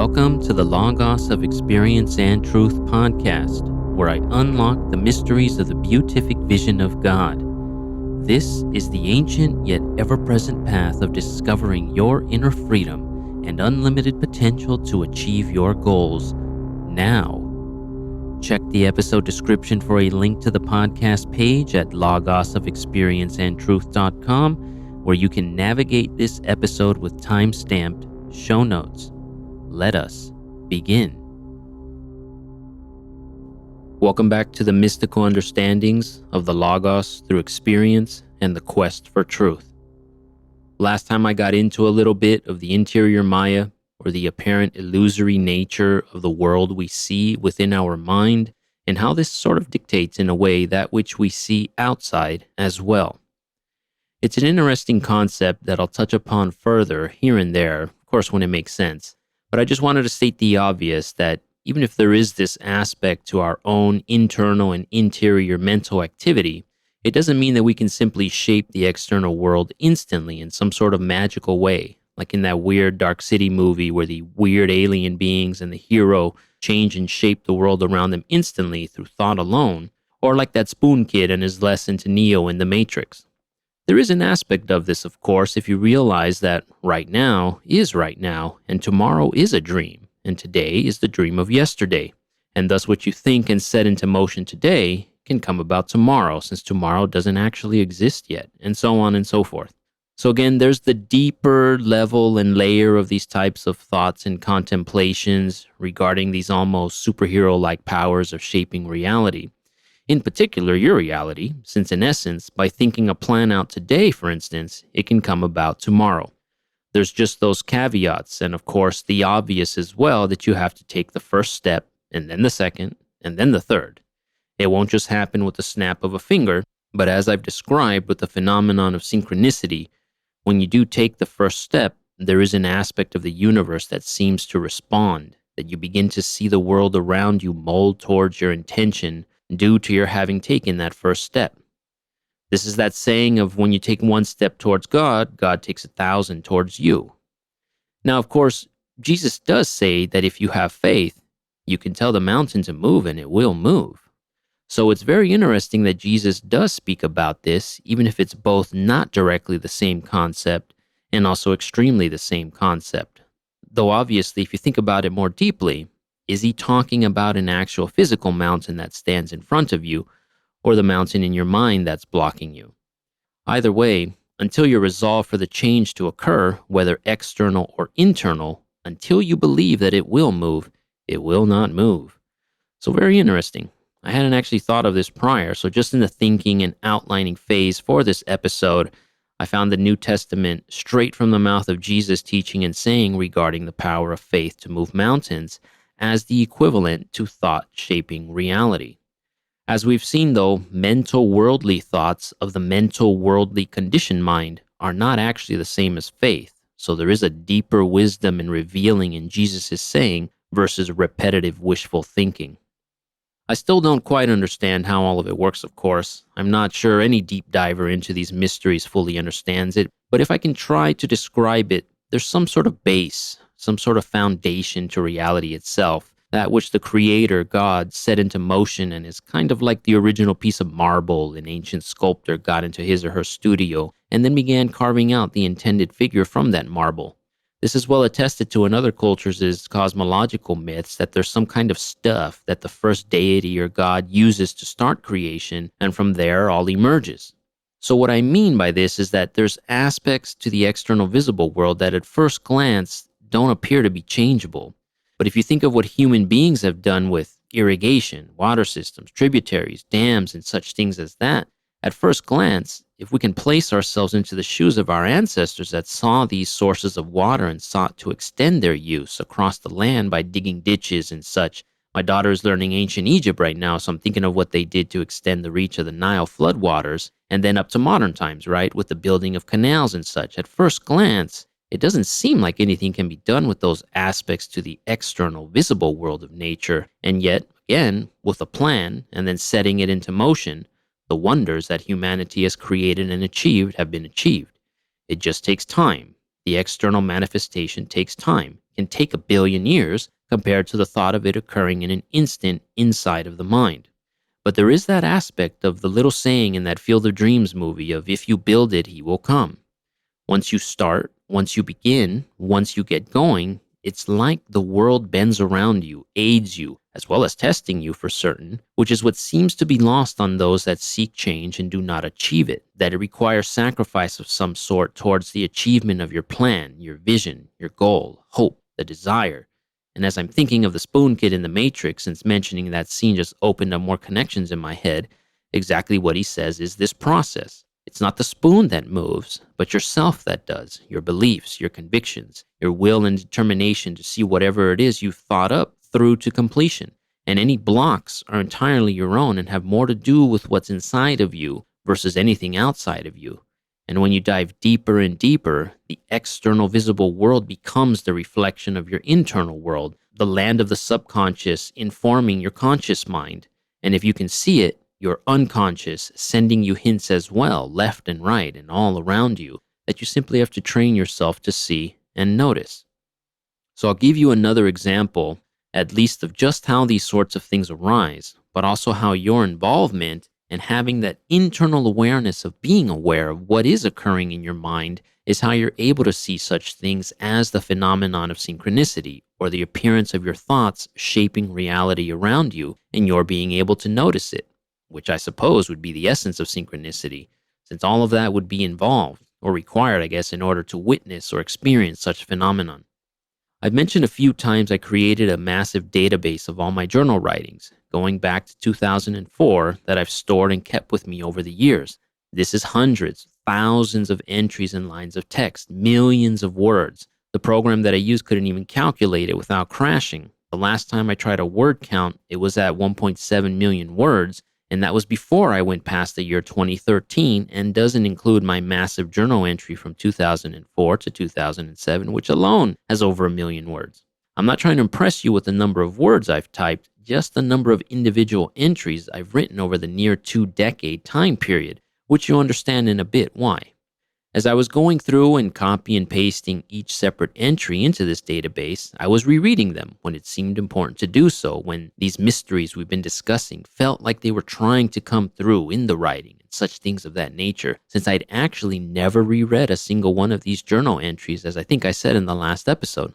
Welcome to the Logos of Experience and Truth podcast, where I unlock the mysteries of the beatific vision of God. This is the ancient yet ever-present path of discovering your inner freedom and unlimited potential to achieve your goals now. Check the episode description for a link to the podcast page at logosofexperienceandtruth.com, where you can navigate this episode with time-stamped show notes. Let us begin. Welcome back to the mystical understandings of the Logos through experience and the quest for truth. Last time I got into a little bit of the interior Maya, or the apparent illusory nature of the world we see within our mind, and how this sort of dictates in a way that which we see outside as well. It's an interesting concept that I'll touch upon further here and there, of course when it makes sense. But I just wanted to state the obvious that even if there is this aspect to our own internal and interior mental activity, it doesn't mean that we can simply shape the external world instantly in some sort of magical way, like in that weird Dark City movie where the weird alien beings and the hero change and shape the world around them instantly through thought alone, or like that Spoon Kid and his lesson to Neo in The Matrix. There is an aspect of this, of course, if you realize that right now is right now, and tomorrow is a dream, and today is the dream of yesterday, and thus what you think and set into motion today can come about tomorrow, since tomorrow doesn't actually exist yet, and so on and so forth. So again, there's the deeper level and layer of these types of thoughts and contemplations regarding these almost superhero-like powers of shaping reality. In particular, your reality, since in essence, by thinking a plan out today, for instance, it can come about tomorrow. There's just those caveats, and of course, the obvious as well, that you have to take the first step, and then the second, and then the third. It won't just happen with the snap of a finger, but as I've described with the phenomenon of synchronicity, when you do take the first step, there is an aspect of the universe that seems to respond, that you begin to see the world around you mold towards your intention due to your having taken that first step. This is that saying of when you take one step towards God, God takes 1,000 towards you. Now, of course, Jesus does say that if you have faith, you can tell the mountain to move and it will move. So it's very interesting that Jesus does speak about this, even if it's both not directly the same concept and also extremely the same concept. Though obviously, if you think about it more deeply, is he talking about an actual physical mountain that stands in front of you, or the mountain in your mind that's blocking you? Either way, until you're resolved for the change to occur, whether external or internal, until you believe that it will move, it will not move. So very interesting. I hadn't actually thought of this prior, so just in the thinking and outlining phase for this episode, I found the New Testament straight from the mouth of Jesus teaching and saying regarding the power of faith to move mountains as the equivalent to thought shaping reality. As we've seen though, mental worldly thoughts of the mental worldly conditioned mind are not actually the same as faith, so there is a deeper wisdom in revealing in Jesus' saying versus repetitive wishful thinking. I still don't quite understand how all of it works, of course. I'm not sure any deep diver into these mysteries fully understands it, but if I can try to describe it, there's some sort of base, some sort of foundation to reality itself, that which the Creator, God, set into motion and is kind of like the original piece of marble an ancient sculptor got into his or her studio and then began carving out the intended figure from that marble. This is well attested to in other cultures as cosmological myths that there's some kind of stuff that the first deity or God uses to start creation, and from there all emerges. So what I mean by this is that there's aspects to the external visible world that at first glance don't appear to be changeable. But if you think of what human beings have done with irrigation, water systems, tributaries, dams, and such things as that, at first glance, if we can place ourselves into the shoes of our ancestors that saw these sources of water and sought to extend their use across the land by digging ditches and such. My daughter is learning ancient Egypt right now, so I'm thinking of what they did to extend the reach of the Nile floodwaters, and then up to modern times, right, with the building of canals and such. At first glance, it doesn't seem like anything can be done with those aspects to the external, visible world of nature, and yet, again, with a plan and then setting it into motion, the wonders that humanity has created and achieved have been achieved. It just takes time. The external manifestation takes time. can take a billion years compared to the thought of it occurring in an instant inside of the mind. But there is that aspect of the little saying in that Field of Dreams movie of if you build it, he will come. Once you start, once you begin, once you get going, it's like the world bends around you, aids you, as well as testing you for certain, which is what seems to be lost on those that seek change and do not achieve it, that it requires sacrifice of some sort towards the achievement of your plan, your vision, your goal, hope, the desire. And as I'm thinking of the Spoon Kid in The Matrix, since mentioning that scene just opened up more connections in my head, exactly what he says is this process. It's not the spoon that moves, but yourself that does, your beliefs, your convictions, your will and determination to see whatever it is you've thought up through to completion. And any blocks are entirely your own and have more to do with what's inside of you versus anything outside of you. And when you dive deeper and deeper, the external visible world becomes the reflection of your internal world, the land of the subconscious informing your conscious mind. And if you can see it, your unconscious sending you hints as well, left and right and all around you, that you simply have to train yourself to see and notice. So I'll give you another example, at least of just how these sorts of things arise, but also how your involvement and having that internal awareness of being aware of what is occurring in your mind is how you're able to see such things as the phenomenon of synchronicity, or the appearance of your thoughts shaping reality around you and your being able to notice it, which I suppose would be the essence of synchronicity, since all of that would be involved, or required, I guess, in order to witness or experience such phenomenon. I've mentioned a few times I created a massive database of all my journal writings, going back to 2004, that I've stored and kept with me over the years. This is hundreds, thousands of entries and lines of text, millions of words. The program that I used couldn't even calculate it without crashing. The last time I tried a word count, it was at 1.7 million words, and that was before I went past the year 2013 and doesn't include my massive journal entry from 2004 to 2007, which alone has over 1 million words. I'm not trying to impress you with the number of words I've typed, just the number of individual entries I've written over the near 2-decade time period, which you'll understand in a bit why. As I was going through and copy and pasting each separate entry into this database, I was rereading them when it seemed important to do so, when these mysteries we've been discussing felt like they were trying to come through in the writing and such things of that nature, since I'd actually never reread a single one of these journal entries, as I think I said in the last episode.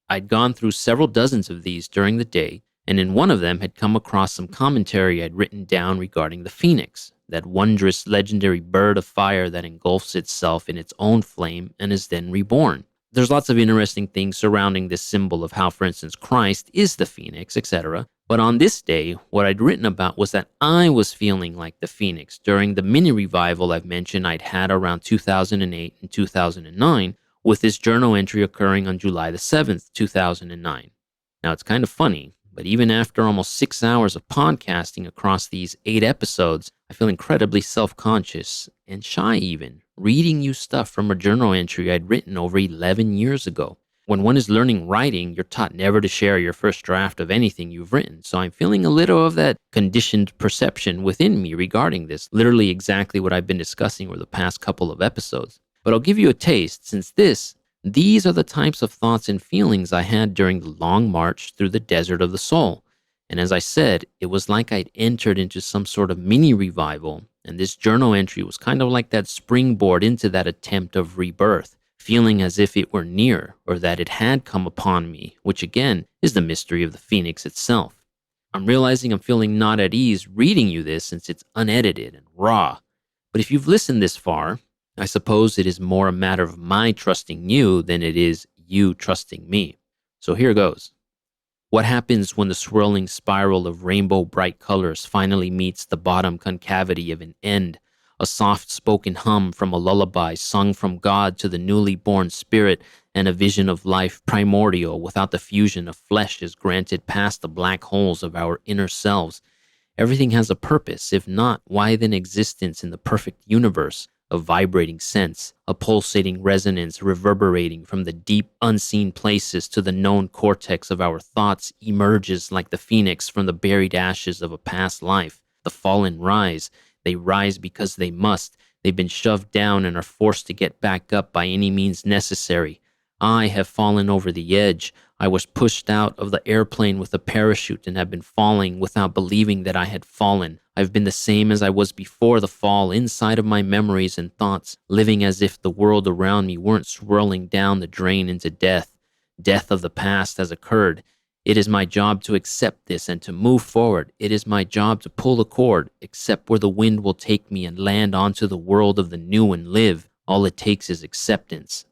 I'd gone through several dozens of these during the day, and in one of them had come across some commentary I'd written down regarding the phoenix, that wondrous legendary bird of fire that engulfs itself in its own flame and is then reborn. There's lots of interesting things surrounding this symbol of how, for instance, Christ is the phoenix, etc. But on this day, what I'd written about was that I was feeling like the phoenix during the mini revival I've mentioned I'd had around 2008 and 2009, with this journal entry occurring on July the 7th, 2009. Now, it's kind of funny, but even after almost 6 hours of podcasting across these 8 episodes, I feel incredibly self-conscious and shy even, reading you stuff from a journal entry I'd written over 11 years ago. When one is learning writing, you're taught never to share your first draft of anything you've written, so I'm feeling a little of that conditioned perception within me regarding this, literally exactly what I've been discussing over the past couple of episodes. But I'll give you a taste, since these are the types of thoughts and feelings I had during the long march through the desert of the soul. And as I said, it was like I'd entered into some sort of mini revival, and this journal entry was kind of like that springboard into that attempt of rebirth, feeling as if it were near, or that it had come upon me, which again is the mystery of the phoenix itself. I'm realizing I'm feeling not at ease reading you this since it's unedited and raw. But if you've listened this far, I suppose it is more a matter of my trusting you than it is you trusting me. So here goes. What happens when the swirling spiral of rainbow bright colors finally meets the bottom concavity of an end? A soft-spoken hum from a lullaby sung from God to the newly born spirit, and a vision of life primordial without the fusion of flesh is granted past the black holes of our inner selves. Everything has a purpose. If not, why then existence in the perfect universe? A vibrating sense, a pulsating resonance reverberating from the deep, unseen places to the known cortex of our thoughts emerges like the phoenix from the buried ashes of a past life. The fallen rise. They rise because they must. They've been shoved down and are forced to get back up by any means necessary. I have fallen over the edge. I was pushed out of the airplane with a parachute and have been falling without believing that I had fallen. I've been the same as I was before the fall, inside of my memories and thoughts, living as if the world around me weren't swirling down the drain into death. Death of the past has occurred. It is my job to accept this and to move forward. It is my job to pull the cord, accept where the wind will take me and land onto the world of the new and live. All it takes is acceptance.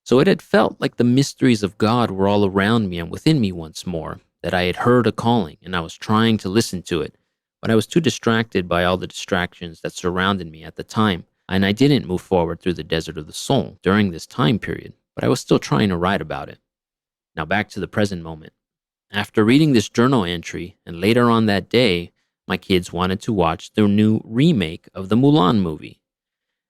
So it had felt like the mysteries of God were all around me and within me once more, that I had heard a calling and I was trying to listen to it. But I was too distracted by all the distractions that surrounded me at the time, and I didn't move forward through the desert of the soul during this time period, but I was still trying to write about it. Now back to the present moment. After reading this journal entry, and later on that day, my kids wanted to watch the new remake of the Mulan movie.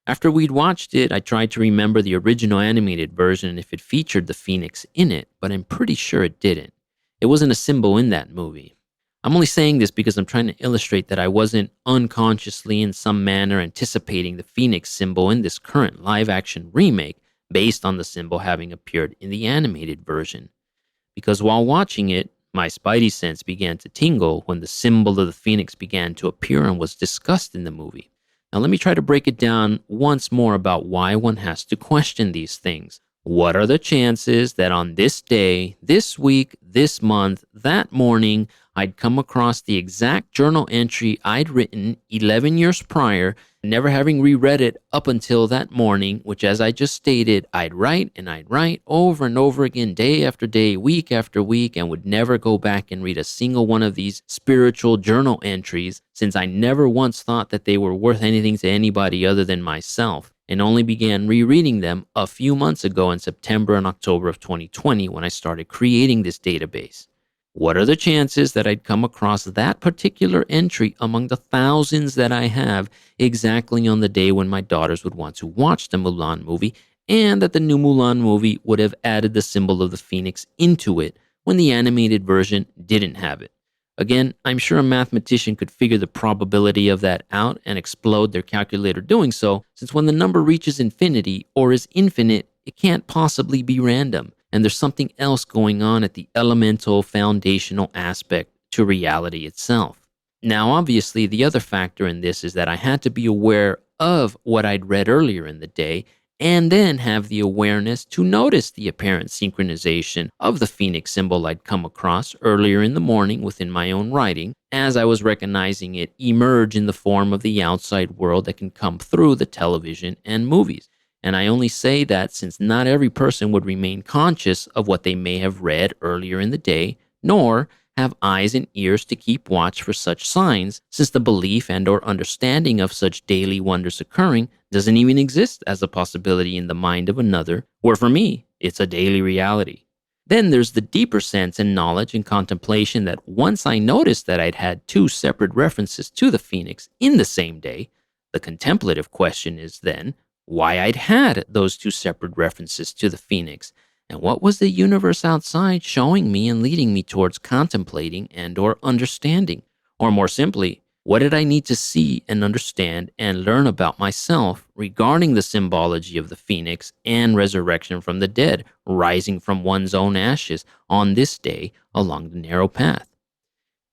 After we'd watched it, I tried to remember the original animated version and if it featured the phoenix in it, but I'm pretty sure it didn't. It wasn't a symbol in that movie. I'm only saying this because I'm trying to illustrate that I wasn't unconsciously in some manner anticipating the phoenix symbol in this current live-action remake based on the symbol having appeared in the animated version. Because while watching it, my spidey sense began to tingle when the symbol of the phoenix began to appear and was discussed in the movie. Now let me try to break it down once more about why one has to question these things. What are the chances that on this day, this week, this month, that morning, I'd come across the exact journal entry I'd written 11 years prior, never having reread it up until that morning, which, as I just stated, I'd write over and over again, day after day, week after week, and would never go back and read a single one of these spiritual journal entries, since I never once thought that they were worth anything to anybody other than myself, and only began rereading them a few months ago in September and October of 2020 when I started creating this database. What are the chances that I'd come across that particular entry among the thousands that I have exactly on the day when my daughters would want to watch the Mulan movie, and that the new Mulan movie would have added the symbol of the phoenix into it when the animated version didn't have it? Again, I'm sure a mathematician could figure the probability of that out and explode their calculator doing so, since when the number reaches infinity or is infinite, it can't possibly be random. And there's something else going on at the elemental, foundational aspect to reality itself. Now, obviously, the other factor in this is that I had to be aware of what I'd read earlier in the day, and then have the awareness to notice the apparent synchronization of the phoenix symbol I'd come across earlier in the morning within my own writing, as I was recognizing it emerge in the form of the outside world that can come through the television and movies. And I only say that since not every person would remain conscious of what they may have read earlier in the day, nor have eyes and ears to keep watch for such signs, since the belief and or understanding of such daily wonders occurring doesn't even exist as a possibility in the mind of another, where for me, it's a daily reality. Then there's the deeper sense and knowledge and contemplation that once I noticed that I'd had two separate references to the phoenix in the same day, the contemplative question is then, why I'd had those two separate references to the phoenix, and what was the universe outside showing me and leading me towards contemplating and or understanding? Or more simply, what did I need to see and understand and learn about myself regarding the symbology of the phoenix and resurrection from the dead, rising from one's own ashes on this day along the narrow path?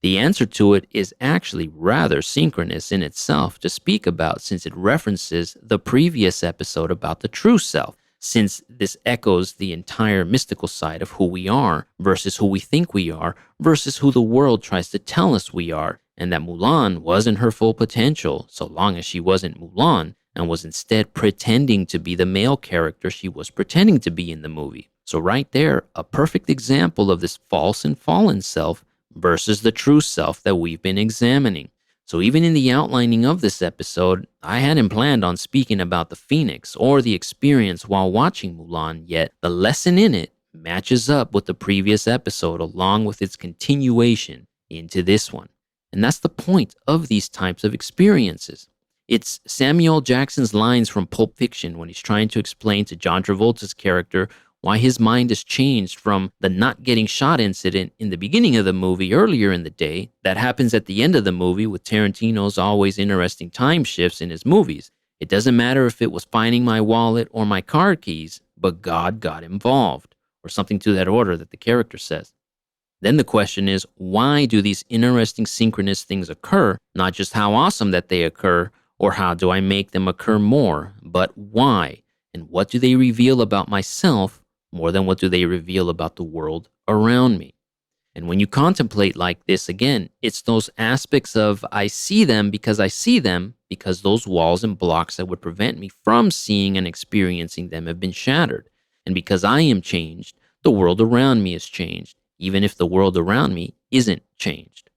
The answer to it is actually rather synchronous in itself to speak about, since it references the previous episode about the true self, since this echoes the entire mystical side of who we are versus who we think we are versus who the world tries to tell us we are, and that Mulan wasn't her full potential so long as she wasn't Mulan and was instead pretending to be the male character she was pretending to be in the movie. So right there, a perfect example of this false and fallen self versus the true self that we've been examining. So even in the outlining of this episode, I hadn't planned on speaking about the phoenix or the experience while watching Mulan, yet the lesson in it matches up with the previous episode along with its continuation into this one. And that's the point of these types of experiences. It's Samuel Jackson's lines from Pulp Fiction when he's trying to explain to John Travolta's character why his mind has changed from the not getting shot incident in the beginning of the movie earlier in the day that happens at the end of the movie with Tarantino's always interesting time shifts in his movies. It doesn't matter if it was finding my wallet or my car keys. but God got involved, or something to that order that the character says. Then the question is, why do these interesting synchronous things occur? Not just how awesome that they occur, or how do I make them occur more, but why? And what do they reveal about myself more than what do they reveal about the world around me? And when you contemplate like this again, it's those aspects of I see them, because those walls and blocks that would prevent me from seeing and experiencing them have been shattered. And because I am changed, the world around me is changed, even if the world around me isn't changed.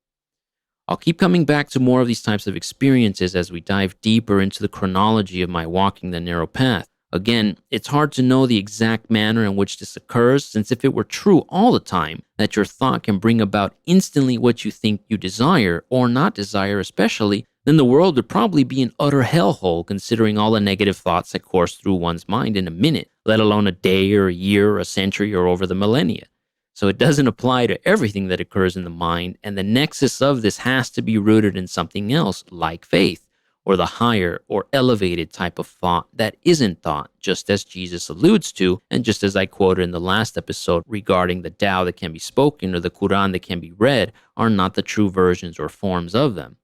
I'll keep coming back to more of these types of experiences as we dive deeper into the chronology of my walking the narrow path. Again, it's hard to know the exact manner in which this occurs, since if it were true all the time, that your thought can bring about instantly what you think you desire, or not desire especially, then the world would probably be an utter hellhole considering all the negative thoughts that course through one's mind in a minute, let alone a day or a year or a century or over the millennia. So it doesn't apply to everything that occurs in the mind, and the nexus of this has to be rooted in something else, like faith, or the higher or elevated type of thought that isn't thought, just as Jesus alludes to, and just as I quoted in the last episode regarding the Tao that can be spoken or the Quran that can be read are not the true versions or forms of them.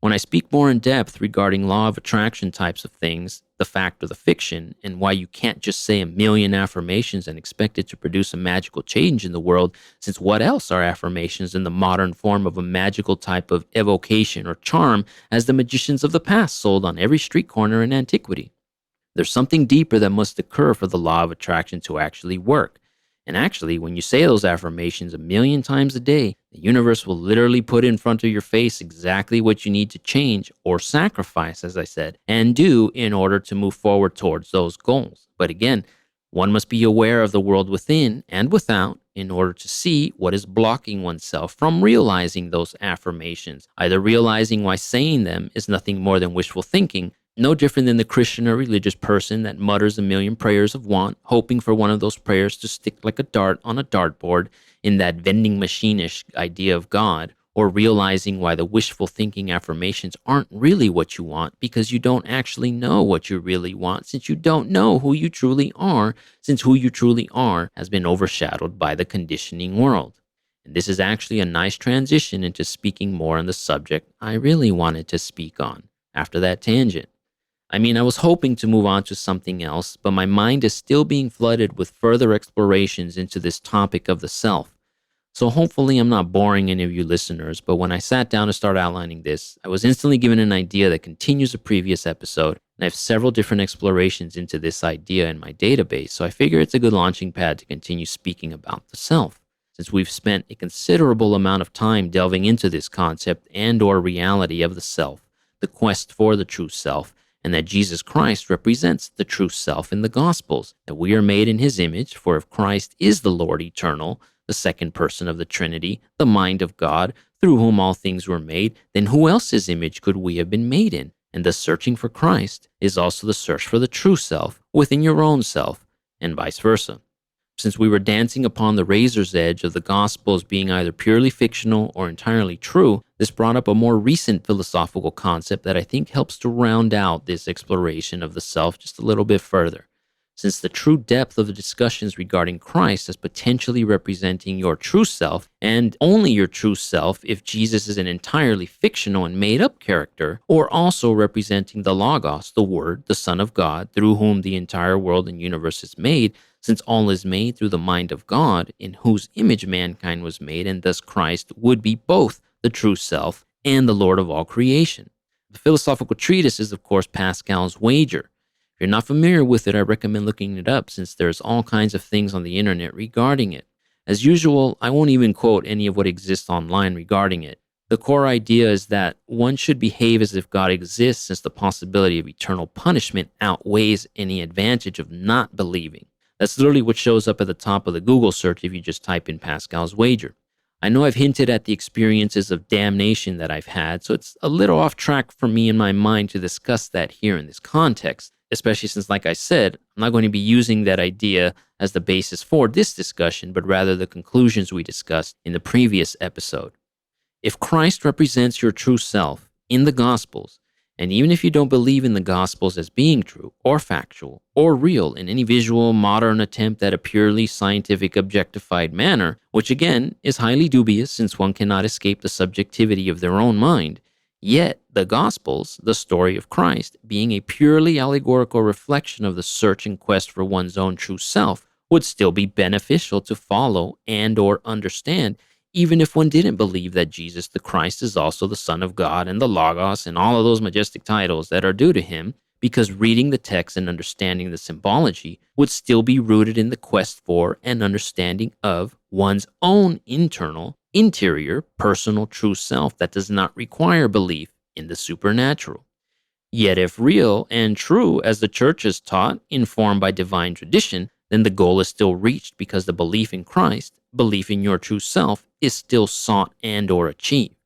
When I speak more in depth regarding law of attraction types of things, the fact or the fiction, and why you can't just say a million affirmations and expect it to produce a magical change in the world, since what else are affirmations in the modern form of a magical type of evocation or charm as the magicians of the past sold on every street corner in antiquity? There's something deeper that must occur for the law of attraction to actually work. And actually, when you say those affirmations a million times a day, the universe will literally put in front of your face exactly what you need to change or sacrifice, as I said, and do in order to move forward towards those goals. But again, one must be aware of the world within and without in order to see what is blocking oneself from realizing those affirmations, either realizing why saying them is nothing more than wishful thinking, no different than the Christian or religious person that mutters a million prayers of want, hoping for one of those prayers to stick like a dart on a dartboard in that vending machine-ish idea of God, or realizing why the wishful thinking affirmations aren't really what you want because you don't actually know what you really want, since you don't know who you truly are, since who you truly are has been overshadowed by the conditioning world. And this is actually a nice transition into speaking more on the subject I really wanted to speak on after that tangent. I mean, I was hoping to move on to something else, but my mind is still being flooded with further explorations into this topic of the self. So hopefully I'm not boring any of you listeners, but when I sat down to start outlining this, I was instantly given an idea that continues the previous episode, and I have several different explorations into this idea in my database, so I figure it's a good launching pad to continue speaking about the self. Since we've spent a considerable amount of time delving into this concept and or reality of the self, the quest for the true self, and that Jesus Christ represents the true self in the Gospels, that we are made in his image, for if Christ is the Lord eternal, the second person of the Trinity, the mind of God, through whom all things were made, then who else's image could we have been made in? And the searching for Christ is also the search for the true self within your own self, and vice versa. Since we were dancing upon the razor's edge of the Gospels being either purely fictional or entirely true, this brought up a more recent philosophical concept that I think helps to round out this exploration of the self just a little bit further. Since the true depth of the discussions regarding Christ as potentially representing your true self, and only your true self if Jesus is an entirely fictional and made-up character, or also representing the Logos, the Word, the Son of God, through whom the entire world and universe is made, since all is made through the mind of God, in whose image mankind was made, and thus Christ would be both the true self and the Lord of all creation. The philosophical treatise is, of course, Pascal's Wager. If you're not familiar with it, I recommend looking it up since there's all kinds of things on the internet regarding it. As usual, I won't even quote any of what exists online regarding it. The core idea is that one should behave as if God exists, since the possibility of eternal punishment outweighs any advantage of not believing. That's literally what shows up at the top of the Google search if you just type in Pascal's Wager. I know I've hinted at the experiences of damnation that I've had, so it's a little off track for me in my mind to discuss that here in this context, especially since, like I said, I'm not going to be using that idea as the basis for this discussion, but rather the conclusions we discussed in the previous episode. If Christ represents your true self in the Gospels, And even if you don't believe in the Gospels as being true or factual or real in any visual modern attempt at a purely scientific objectified manner, which again is highly dubious since one cannot escape the subjectivity of their own mind, yet the Gospels, the story of Christ, being a purely allegorical reflection of the search and quest for one's own true self, would still be beneficial to follow and or understand, even if one didn't believe that Jesus the Christ is also the Son of God and the Logos and all of those majestic titles that are due to him, because reading the text and understanding the symbology would still be rooted in the quest for and understanding of one's own interior, personal true self that does not require belief in the supernatural. Yet if real and true as the church has taught, informed by divine tradition, then the goal is still reached because the belief in Christ, belief in your true self, is still sought and or achieved.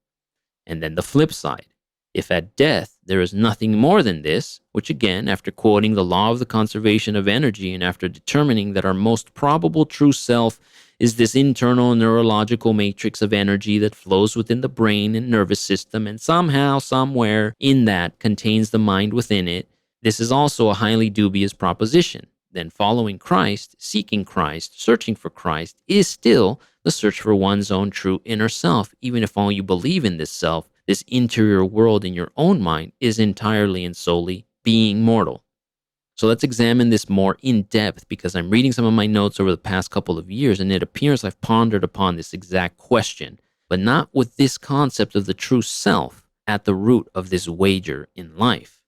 And then the flip side. If at death there is nothing more than this, which again, after quoting the law of the conservation of energy and after determining that our most probable true self is this internal neurological matrix of energy that flows within the brain and nervous system and somehow, somewhere in that contains the mind within it, this is also a highly dubious proposition. Then following Christ, seeking Christ, searching for Christ is still the search for one's own true inner self, even if all you believe in this self, this interior world in your own mind, is entirely and solely being mortal. So let's examine this more in depth because I'm reading some of my notes over the past couple of years and it appears I've pondered upon this exact question, but not with this concept of the true self at the root of this wager in life.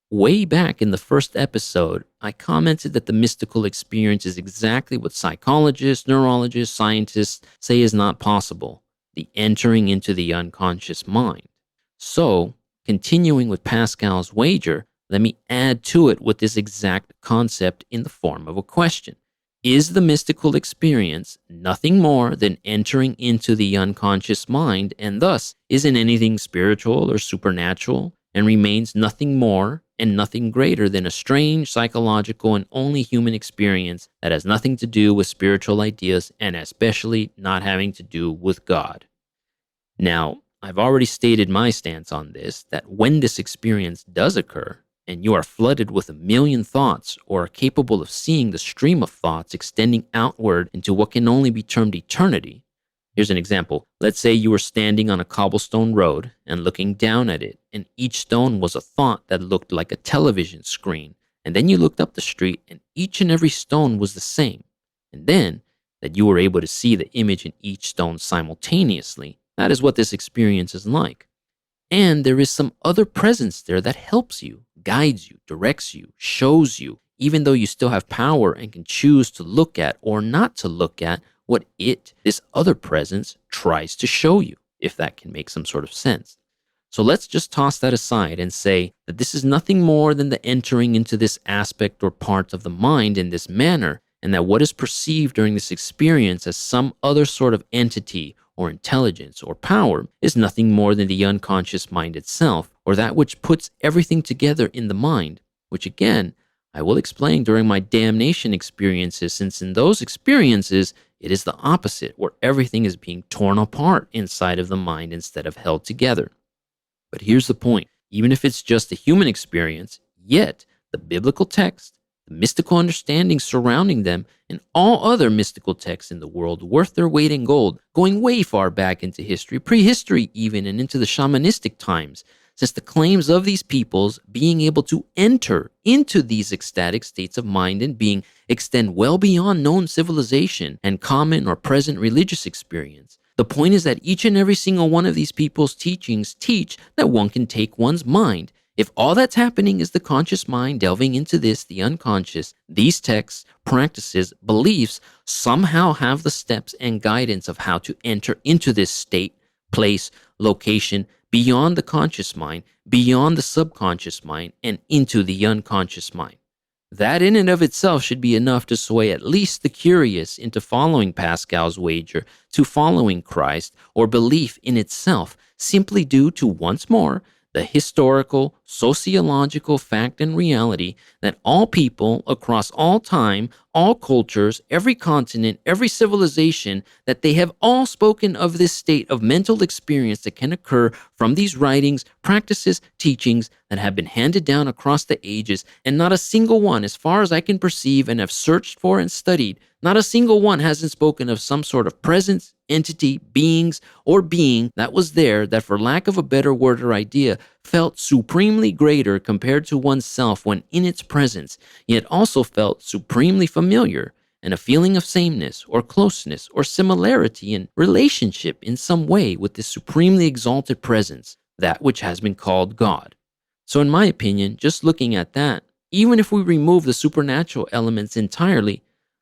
Way back in the first episode, I commented that the mystical experience is exactly what psychologists, neurologists, scientists say is not possible, the entering into the unconscious mind. So, continuing with Pascal's wager, let me add to it with this exact concept in the form of a question. Is the mystical experience nothing more than entering into the unconscious mind and thus isn't anything spiritual or supernatural and remains nothing more and nothing greater than a strange psychological and only human experience that has nothing to do with spiritual ideas and especially not having to do with God? Now, I've already stated my stance on this, that when this experience does occur, and you are flooded with a million thoughts or are capable of seeing the stream of thoughts extending outward into what can only be termed eternity. Here's an example. Let's say you were standing on a cobblestone road and looking down at it, and each stone was a thought that looked like a television screen. And then you looked up the street, and each and every stone was the same. And then that you were able to see the image in each stone simultaneously. That is what this experience is like. And there is some other presence there that helps you, guides you, directs you, shows you, even though you still have power and can choose to look at or not to look at what this other presence, tries to show you, if that can make some sort of sense. So let's just toss that aside and say that this is nothing more than the entering into this aspect or part of the mind in this manner, and that what is perceived during this experience as some other sort of entity or intelligence or power is nothing more than the unconscious mind itself, or that which puts everything together in the mind, which again, I will explain during my damnation experiences, since in those experiences, it is the opposite, where everything is being torn apart inside of the mind instead of held together. But here's the point. Even if it's just a human experience, yet the biblical text, the mystical understandings surrounding them, and all other mystical texts in the world worth their weight in gold, going way far back into history, prehistory even, and into the shamanistic times, since the claims of these peoples being able to enter into these ecstatic states of mind and being extend well beyond known civilization and common or present religious experience. The point is that each and every single one of these people's teachings teach that one can take one's mind. If all that's happening is the conscious mind delving into this, the unconscious, these texts, practices, beliefs somehow have the steps and guidance of how to enter into this state, place, location, beyond the conscious mind, beyond the subconscious mind, and into the unconscious mind. That in and of itself should be enough to sway at least the curious into following Pascal's wager, to following Christ, or belief in itself, simply due to, once more, the historical, sociological fact and reality that all people across all time, all cultures, every continent, every civilization, that they have all spoken of this state of mental experience that can occur from these writings, practices, teachings that have been handed down across the ages, and not a single one, as far as I can perceive and have searched for and studied, not a single one hasn't spoken of some sort of presence, entity, beings, or being that was there that, for lack of a better word or idea, felt supremely greater compared to oneself when in its presence, yet also felt supremely familiar, and a feeling of sameness or closeness or similarity in relationship in some way with this supremely exalted presence, that which has been called God. So in my opinion, just looking at that, even if we remove the supernatural elements entirely,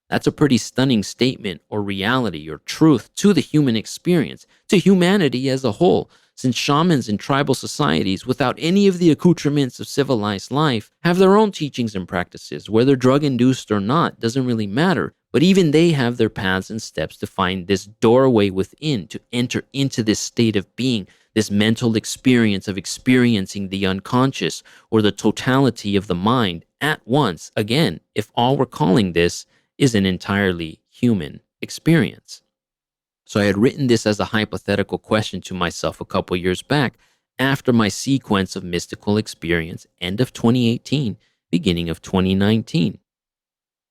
that's a pretty stunning statement or reality or truth to the human experience, to humanity as a whole, since shamans and tribal societies, without any of the accoutrements of civilized life, have their own teachings and practices. Whether drug-induced or not doesn't really matter, but even they have their paths and steps to find this doorway within, to enter into this state of being, this mental experience of experiencing the unconscious or the totality of the mind at once, again, if all we're calling this is an entirely human experience. So I had written this as a hypothetical question to myself a couple years back after my sequence of mystical experience, end of 2018, beginning of 2019.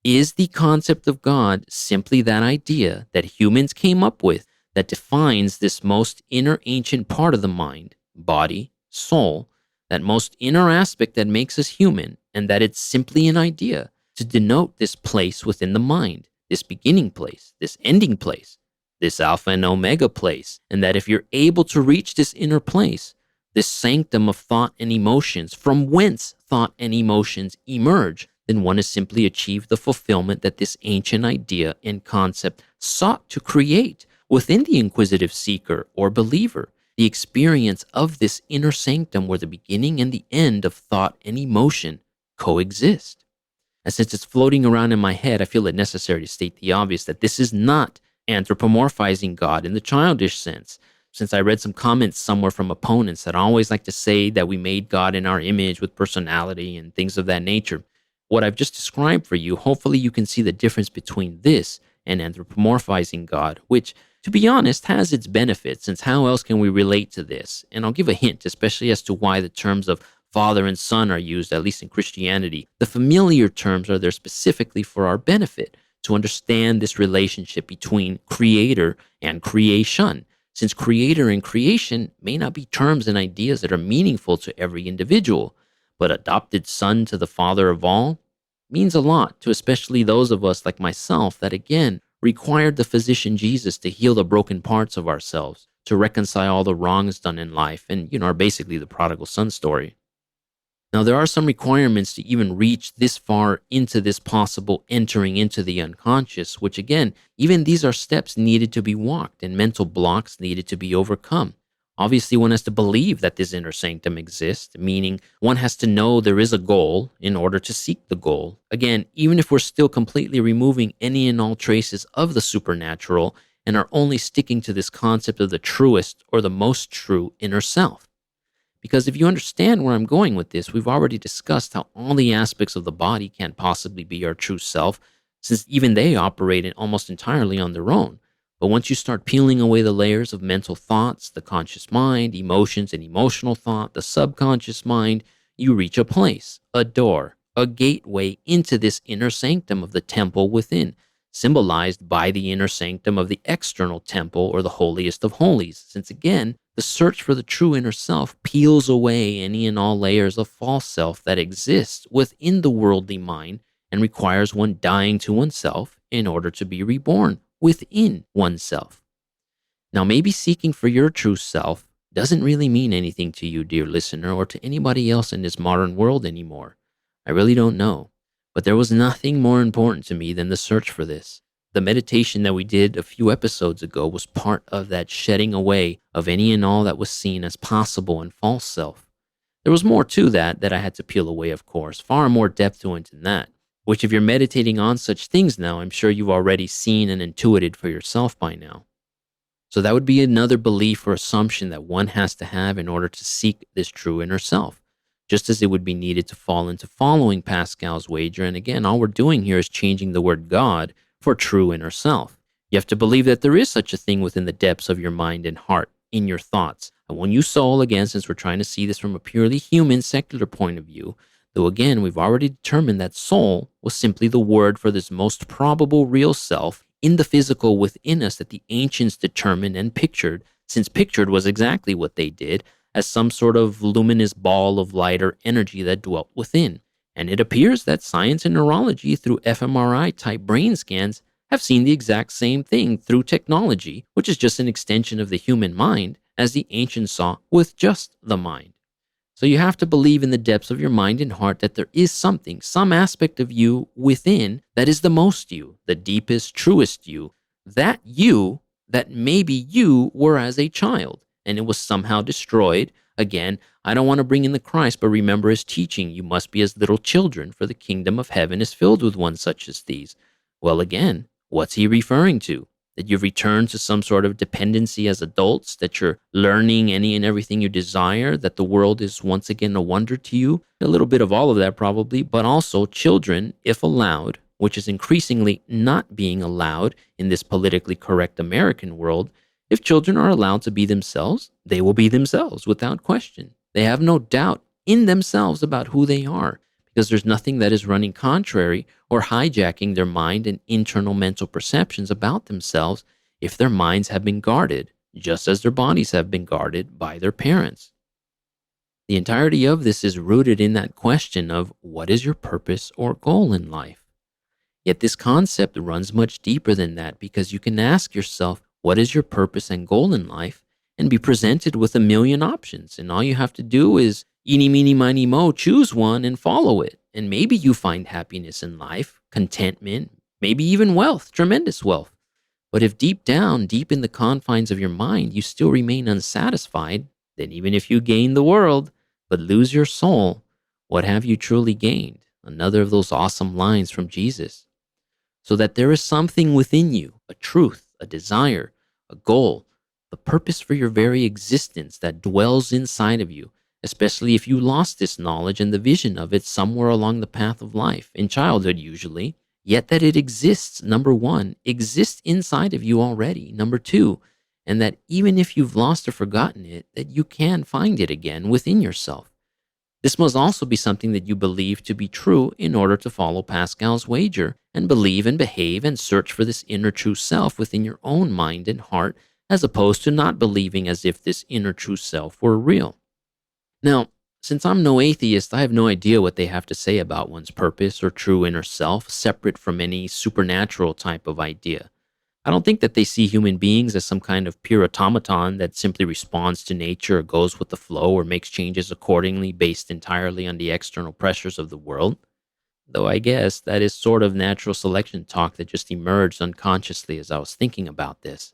Is the concept of God simply that idea that humans came up with that defines this most inner ancient part of the mind, body, soul, that most inner aspect that makes us human, and that it's simply an idea to denote this place within the mind, this beginning place, this ending place, this alpha and omega place, and that if you're able to reach this inner place, this sanctum of thought and emotions, from whence thought and emotions emerge, then one has simply achieved the fulfillment that this ancient idea and concept sought to create within the inquisitive seeker or believer, the experience of this inner sanctum where the beginning and the end of thought and emotion coexist. And since it's floating around in my head, I feel it necessary to state the obvious that this is not anthropomorphizing God in the childish sense. Since I read some comments somewhere from opponents that always like to say that we made God in our image with personality and things of that nature. What I've just described for you, hopefully you can see the difference between this and anthropomorphizing God, which, to be honest, has its benefits, since how else can we relate to this? And I'll give a hint, especially as to why the terms of Father and Son are used, at least in Christianity. The familiar terms are there specifically for our benefit, to understand this relationship between creator and creation, since creator and creation may not be terms and ideas that are meaningful to every individual, but adopted son to the Father of all means a lot to especially those of us like myself that, again, required the physician Jesus to heal the broken parts of ourselves, to reconcile all the wrongs done in life, and, are basically the prodigal son story. Now, there are some requirements to even reach this far into this possible entering into the unconscious, which again, even these are steps needed to be walked and mental blocks needed to be overcome. Obviously, one has to believe that this inner sanctum exists, meaning one has to know there is a goal in order to seek the goal. Again, even if we're still completely removing any and all traces of the supernatural and are only sticking to this concept of the truest or the most true inner self. Because if you understand where I'm going with this, we've already discussed how all the aspects of the body can't possibly be our true self, since even they operate almost entirely on their own. But once you start peeling away the layers of mental thoughts, the conscious mind, emotions and emotional thought, the subconscious mind, you reach a place, a door, a gateway into this inner sanctum of the temple within, symbolized by the inner sanctum of the external temple or the holiest of holies, since again, the search for the true inner self peels away any and all layers of false self that exists within the worldly mind and requires one dying to oneself in order to be reborn within oneself. Now, maybe seeking for your true self doesn't really mean anything to you, dear listener, or to anybody else in this modern world anymore. I really don't know. But there was nothing more important to me than the search for this. The meditation that we did a few episodes ago was part of that shedding away of any and all that was seen as possible and false self. There was more to that I had to peel away, of course, far more depth to it than that, which if you're meditating on such things now, I'm sure you've already seen and intuited for yourself by now. So that would be another belief or assumption that one has to have in order to seek this true inner self. just as it would be needed to fall into following Pascal's wager. And again, all we're doing here is changing the word God for true inner self. You have to believe that there is such a thing within the depths of your mind and heart, in your thoughts. And when you soul, again, since we're trying to see this from a purely human, secular point of view, though again, we've already determined that soul was simply the word for this most probable real self in the physical within us that the ancients determined and pictured, since pictured was exactly what they did, as some sort of luminous ball of light or energy that dwelt within. And it appears that science and neurology through fMRI type brain scans have seen the exact same thing through technology, which is just an extension of the human mind, as the ancients saw with just the mind. So you have to believe in the depths of your mind and heart that there is something, some aspect of you within that is the most you, the deepest, truest you that maybe you were as a child and it was somehow destroyed. Again, I don't want to bring in the Christ, but remember his teaching, you must be as little children, for the kingdom of heaven is filled with ones such as these. Well, again, what's he referring to? That you've returned to some sort of dependency as adults, that you're learning any and everything you desire, that the world is once again a wonder to you. A little bit of all of that probably, but also children, if allowed, which is increasingly not being allowed in this politically correct American world. If children are allowed to be themselves, they will be themselves without question. They have no doubt in themselves about who they are, because there's nothing that is running contrary or hijacking their mind and internal mental perceptions about themselves if their minds have been guarded, just as their bodies have been guarded by their parents. The entirety of this is rooted in that question of what is your purpose or goal in life? Yet this concept runs much deeper than that, because you can ask yourself, what is your purpose and goal in life, and be presented with a million options. And all you have to do is eeny, meeny, miny, mo, choose one and follow it. And maybe you find happiness in life, contentment, maybe even wealth, tremendous wealth. But if deep down, deep in the confines of your mind, you still remain unsatisfied, then even if you gain the world, but lose your soul, what have you truly gained? Another of those awesome lines from Jesus. So that there is something within you, a truth, a desire, a goal, the purpose for your very existence that dwells inside of you, especially if you lost this knowledge and the vision of it somewhere along the path of life, in childhood usually, yet that it exists, number one, exists inside of you already, number two, and that even if you've lost or forgotten it, that you can find it again within yourself. This must also be something that you believe to be true in order to follow Pascal's wager and believe and behave and search for this inner true self within your own mind and heart, as opposed to not believing as if this inner true self were real. Now, since I'm no atheist, I have no idea what they have to say about one's purpose or true inner self, separate from any supernatural type of idea. I don't think that they see human beings as some kind of pure automaton that simply responds to nature or goes with the flow or makes changes accordingly based entirely on the external pressures of the world. Though I guess that is sort of natural selection talk that just emerged unconsciously as I was thinking about this.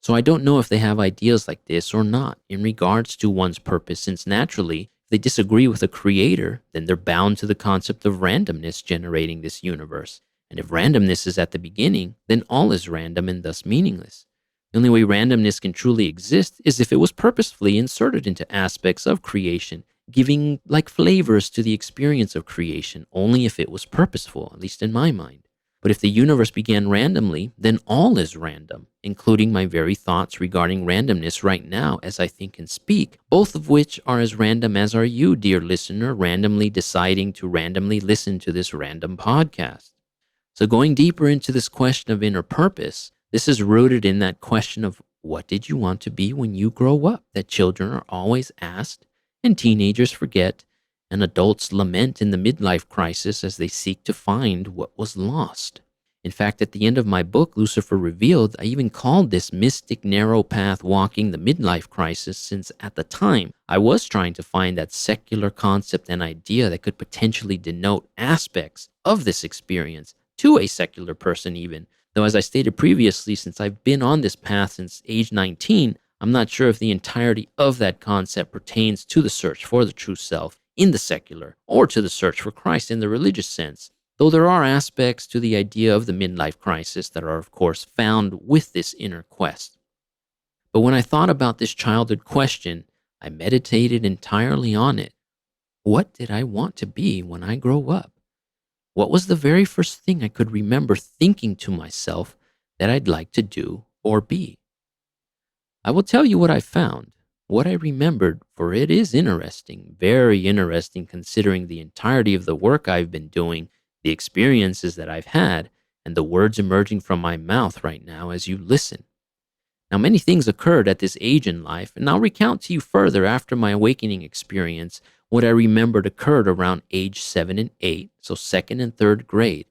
So I don't know if they have ideas like this or not in regards to one's purpose, since naturally, if they disagree with a creator, then they're bound to the concept of randomness generating this universe. And if randomness is at the beginning, then all is random and thus meaningless. The only way randomness can truly exist is if it was purposefully inserted into aspects of creation, giving like flavors to the experience of creation, only if it was purposeful, at least in my mind. But if the universe began randomly, then all is random, including my very thoughts regarding randomness right now as I think and speak, both of which are as random as are you, dear listener, randomly deciding to randomly listen to this random podcast. So going deeper into this question of inner purpose, this is rooted in that question of what did you want to be when you grow up, that children are always asked and teenagers forget, and adults lament in the midlife crisis as they seek to find what was lost. In fact, at the end of my book, Lucifer Revealed, I even called this mystic narrow path walking the midlife crisis, since at the time I was trying to find that secular concept and idea that could potentially denote aspects of this experience to a secular person even. Though as I stated previously, since I've been on this path since age 19, I'm not sure if the entirety of that concept pertains to the search for the true self in the secular, or to the search for Christ in the religious sense, though there are aspects to the idea of the midlife crisis that are of course found with this inner quest. But when I thought about this childhood question, I meditated entirely on it. What did I want to be when I grow up? What was the very first thing I could remember thinking to myself that I'd like to do or be? I will tell you what I found, what I remembered, for it is interesting, very interesting considering the entirety of the work I've been doing, the experiences that I've had, and the words emerging from my mouth right now as you listen. Now, many things occurred at this age in life, and I'll recount to you further after my awakening experience what I remembered occurred around age 7 and 8, so second and third grade.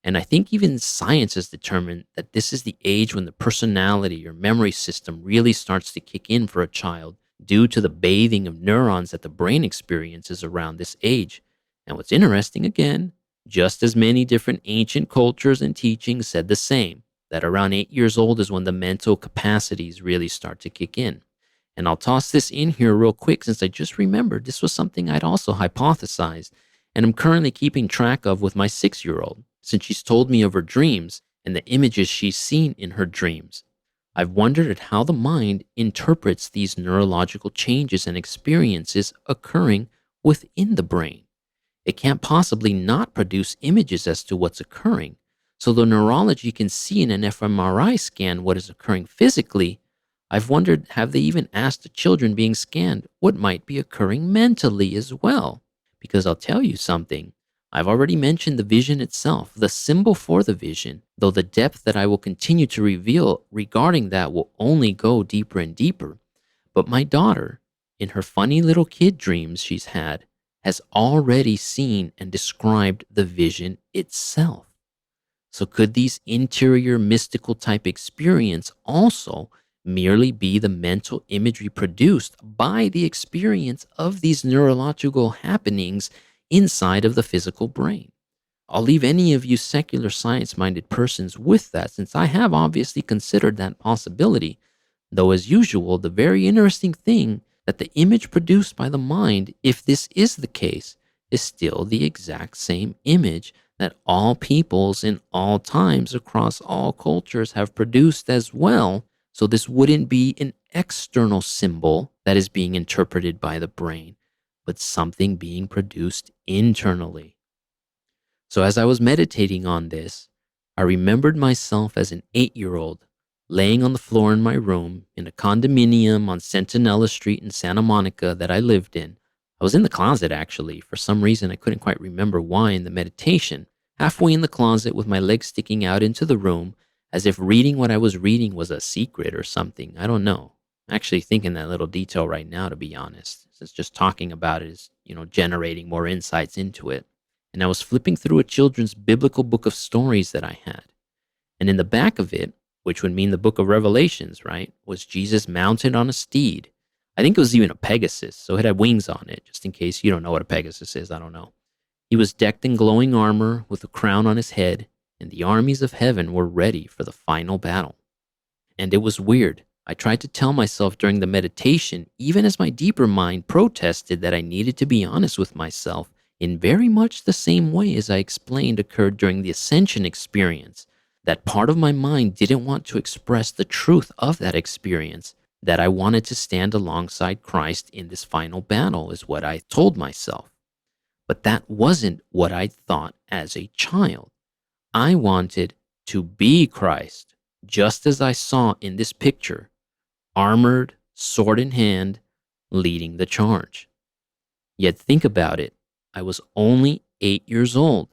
And I think even science has determined that this is the age when the personality or memory system really starts to kick in for a child due to the bathing of neurons that the brain experiences around this age. And what's interesting again, just as many different ancient cultures and teachings said the same, that around 8 years old is when the mental capacities really start to kick in. And I'll toss this in here real quick since I just remembered this was something I'd also hypothesized and I'm currently keeping track of with my 6-year-old, since she's told me of her dreams and the images she's seen in her dreams. I've wondered at how the mind interprets these neurological changes and experiences occurring within the brain. It can't possibly not produce images as to what's occurring. So the neurology can see in an fMRI scan what is occurring physically. I've wondered, have they even asked the children being scanned what might be occurring mentally as well? Because I'll tell you something. I've already mentioned the vision itself, the symbol for the vision, though the depth that I will continue to reveal regarding that will only go deeper and deeper. But my daughter, in her funny little kid dreams she's had, has already seen and described the vision itself. So could these interior mystical type experience also merely be the mental imagery produced by the experience of these neurological happenings inside of the physical brain? I'll leave any of you secular science-minded persons with that, since I have obviously considered that possibility, though as usual, the very interesting thing that the image produced by the mind, if this is the case, is still the exact same image that all peoples in all times across all cultures have produced as well. So this wouldn't be an external symbol that is being interpreted by the brain, but something being produced internally. So as I was meditating on this, I remembered myself as an 8-year-old laying on the floor in my room in a condominium on Centinela Street in Santa Monica that I lived in. I was in the closet actually. For some reason, I couldn't quite remember why in the meditation. Halfway in the closet with my legs sticking out into the room, as if reading what I was reading was a secret or something. I don't know. I'm actually thinking that little detail right now, to be honest, since just talking about it is, generating more insights into it. And I was flipping through a children's biblical book of stories that I had. And in the back of it, which would mean the book of Revelations, right, was Jesus mounted on a steed. I think it was even a Pegasus, so it had wings on it, just in case you don't know what a Pegasus is, I don't know. He was decked in glowing armor with a crown on his head, and the armies of heaven were ready for the final battle. And it was weird. I tried to tell myself during the meditation, even as my deeper mind protested that I needed to be honest with myself in very much the same way as I explained occurred during the ascension experience, that part of my mind didn't want to express the truth of that experience, that I wanted to stand alongside Christ in this final battle is what I told myself. But that wasn't what I thought as a child. I wanted to be Christ, just as I saw in this picture, armored, sword in hand, leading the charge. Yet think about it, I was only 8 years old.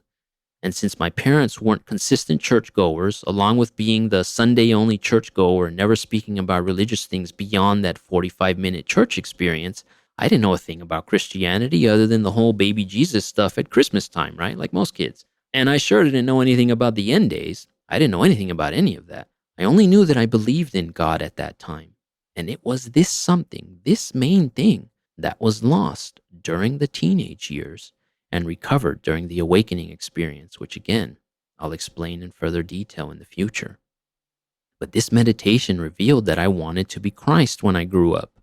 And since my parents weren't consistent churchgoers, along with being the Sunday-only churchgoer and never speaking about religious things beyond that 45-minute church experience, I didn't know a thing about Christianity other than the whole baby Jesus stuff at Christmas time, right? Like most kids. And I sure didn't know anything about the end days. I didn't know anything about any of that. I only knew that I believed in God at that time. And it was this something, this main thing, that was lost during the teenage years and recovered during the awakening experience, which again, I'll explain in further detail in the future. But this meditation revealed that I wanted to be Christ when I grew up,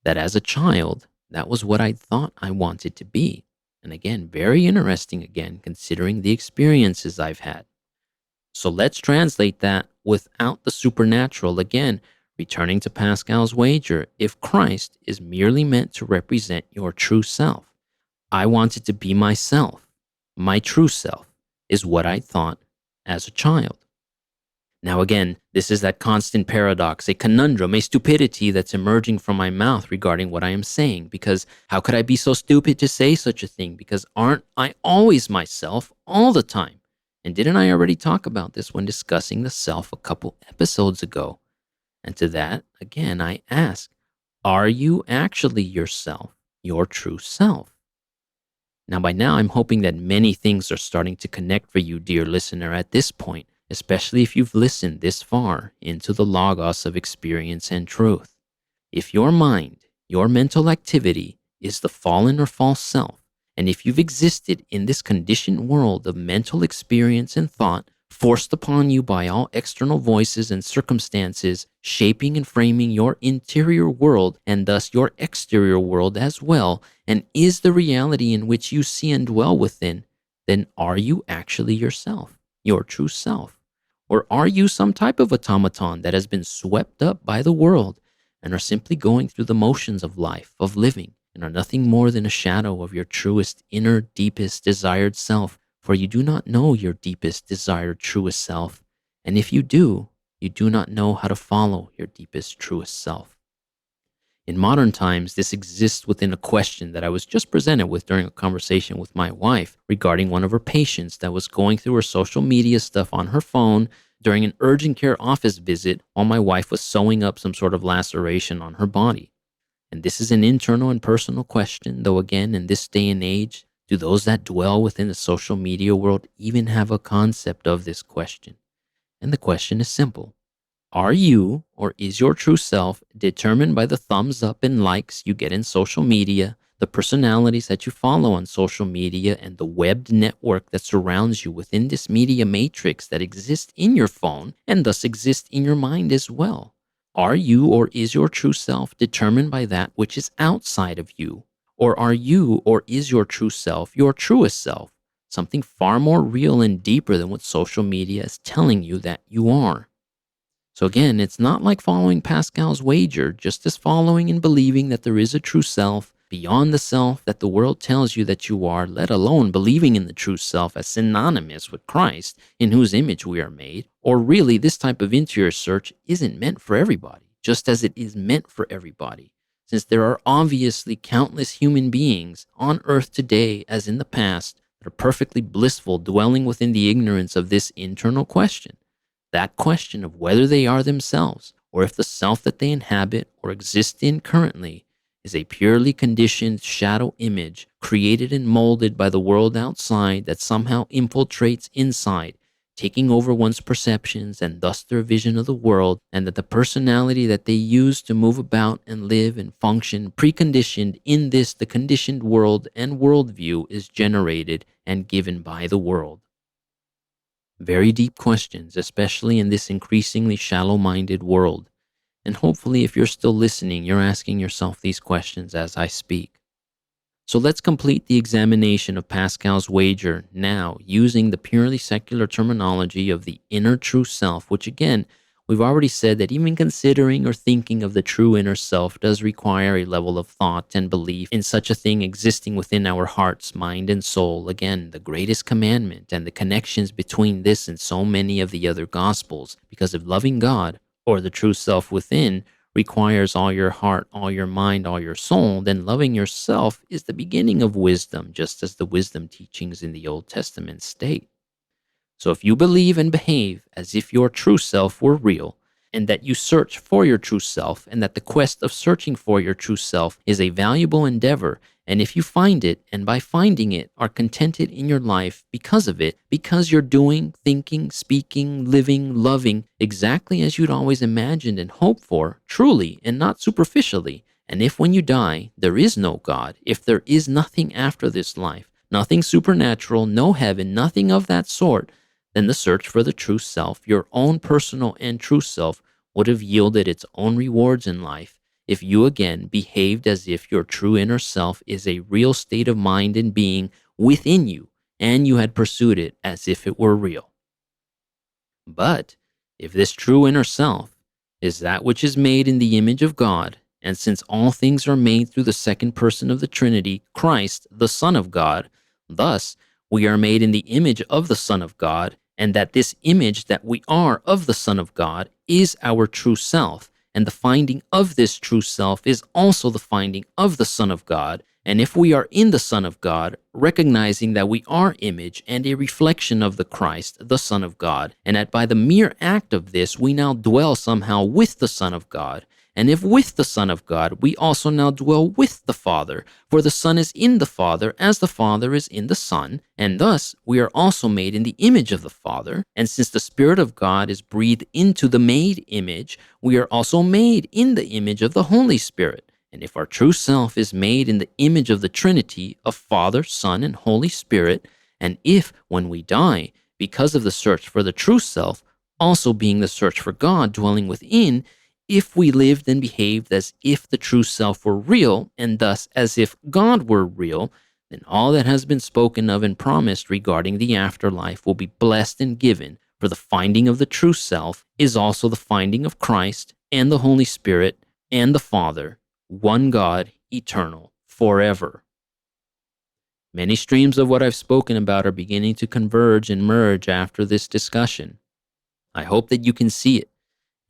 that as a child, that was what I thought I wanted to be. And again, very interesting again, considering the experiences I've had. So let's translate that without the supernatural again, returning to Pascal's wager, if Christ is merely meant to represent your true self, I wanted to be myself. My true self is what I thought as a child. Now, again, this is that constant paradox, a conundrum, a stupidity that's emerging from my mouth regarding what I am saying. Because how could I be so stupid to say such a thing? Because aren't I always myself all the time? And didn't I already talk about this when discussing the self a couple episodes ago? And to that, again, I ask, are you actually yourself, your true self? Now, by now, I'm hoping that many things are starting to connect for you, dear listener, at this point, especially if you've listened this far into the Logos of experience and truth. If your mind, your mental activity, is the fallen or false self, and if you've existed in this conditioned world of mental experience and thought, forced upon you by all external voices and circumstances, shaping and framing your interior world and thus your exterior world as well, and is the reality in which you see and dwell within, then are you actually yourself, your true self? Or are you some type of automaton that has been swept up by the world and are simply going through the motions of life, of living, and are nothing more than a shadow of your truest, inner, deepest, desired self? For you do not know your deepest, desired, truest self. And if you do not know how to follow your deepest, truest self. In modern times, this exists within a question that I was just presented with during a conversation with my wife regarding one of her patients that was going through her social media stuff on her phone during an urgent care office visit while my wife was sewing up some sort of laceration on her body. And this is an internal and personal question, though again, in this day and age, do those that dwell within the social media world even have a concept of this question? And the question is simple. Are you, or is your true self, determined by the thumbs up and likes you get in social media, the personalities that you follow on social media, and the webbed network that surrounds you within this media matrix that exists in your phone and thus exists in your mind as well? Are you, or is your true self, determined by that which is outside of you? Or are you, or is your true self, your truest self, something far more real and deeper than what social media is telling you that you are? So again, it's not like following Pascal's wager, just as following and believing that there is a true self beyond the self that the world tells you that you are, let alone believing in the true self as synonymous with Christ, in whose image we are made. Or really, this type of interior search isn't meant for everybody, just as it is meant for everybody, since there are obviously countless human beings on earth today, as in the past, that are perfectly blissful, dwelling within the ignorance of this internal question. That question of whether they are themselves, or if the self that they inhabit or exist in currently is a purely conditioned shadow image created and molded by the world outside that somehow infiltrates inside, taking over one's perceptions and thus their vision of the world, and that the personality that they use to move about and live and function preconditioned in this, the conditioned world and worldview, is generated and given by the world. Very deep questions, especially in this increasingly shallow-minded world. And hopefully, if you're still listening, you're asking yourself these questions as I speak. So let's complete the examination of Pascal's wager now using the purely secular terminology of the inner true self, which again, we've already said that even considering or thinking of the true inner self does require a level of thought and belief in such a thing existing within our hearts, mind, and soul. Again, the greatest commandment and the connections between this and so many of the other gospels, because if loving God, or the true self within, requires all your heart, all your mind, all your soul, then loving yourself is the beginning of wisdom, just as the wisdom teachings in the Old Testament state. So if you believe and behave as if your true self were real, and that you search for your true self, and that the quest of searching for your true self is a valuable endeavor, and if you find it, and by finding it are contented in your life because of it, because you're doing, thinking, speaking, living, loving exactly as you'd always imagined and hoped for, truly and not superficially, and if when you die there is no God, if there is nothing after this life, nothing supernatural, no heaven, nothing of that sort, then the search for the true self, your own personal and true self, would have yielded its own rewards in life if you again behaved as if your true inner self is a real state of mind and being within you, and you had pursued it as if it were real. But if this true inner self is that which is made in the image of God, And since all things are made through the second person of the Trinity, Christ, the Son of God, thus we are made in the image of the Son of God, and that this image that we are of the Son of God is our true self, and the finding of this true self is also the finding of the Son of God. And if we are in the Son of God, recognizing that we are image and a reflection of the Christ, the Son of God, and that by the mere act of this we now dwell somehow with the Son of God, and if with the Son of God, we also now dwell with the Father, for the Son is in the Father as the Father is in the Son, and thus we are also made in the image of the Father. And since the Spirit of God is breathed into the made image, we are also made in the image of the Holy Spirit. And if our true self is made in the image of the Trinity of Father, Son, and Holy Spirit, and if, when we die, because of the search for the true self, also being the search for God dwelling within, if we lived and behaved as if the true self were real, and thus as if God were real, then all that has been spoken of and promised regarding the afterlife will be blessed and given, for the finding of the true self is also the finding of Christ and the Holy Spirit and the Father, one God, eternal, forever. Many streams of what I've spoken about are beginning to converge and merge after this discussion. I hope that you can see it.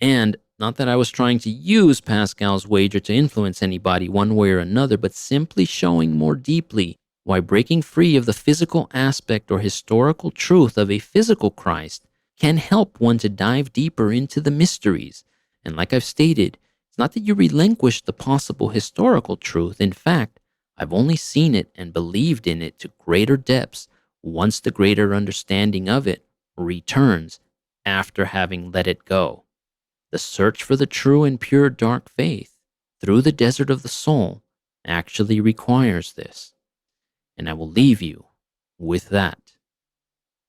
And not that I was trying to use Pascal's wager to influence anybody one way or another, but simply showing more deeply why breaking free of the physical aspect or historical truth of a physical Christ can help one to dive deeper into the mysteries. And like I've stated, it's not that you relinquish the possible historical truth. In fact, I've only seen it and believed in it to greater depths once the greater understanding of it returns after having let it go. The search for the true and pure dark faith through the desert of the soul actually requires this. And I will leave you with that.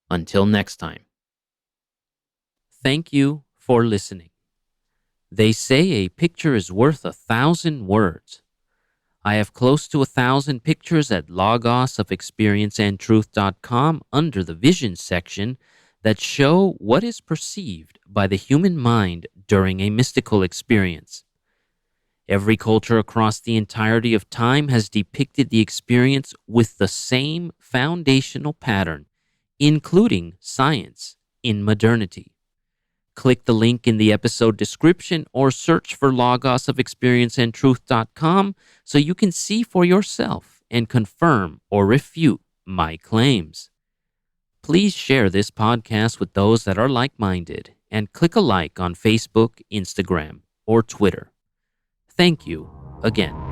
Until next time. Thank you for listening. They say a picture is worth 1,000 words. I have close to 1,000 pictures at logosofexperienceandtruth.com under the vision section that show what is perceived by the human mind during a mystical experience. Every culture across the entirety of time has depicted the experience with the same foundational pattern, including science in modernity. Click the link in the episode description or search for logosofexperienceandtruth.com so you can see for yourself and confirm or refute my claims. Please share this podcast with those that are like-minded and click a like on Facebook, Instagram, or Twitter. Thank you again.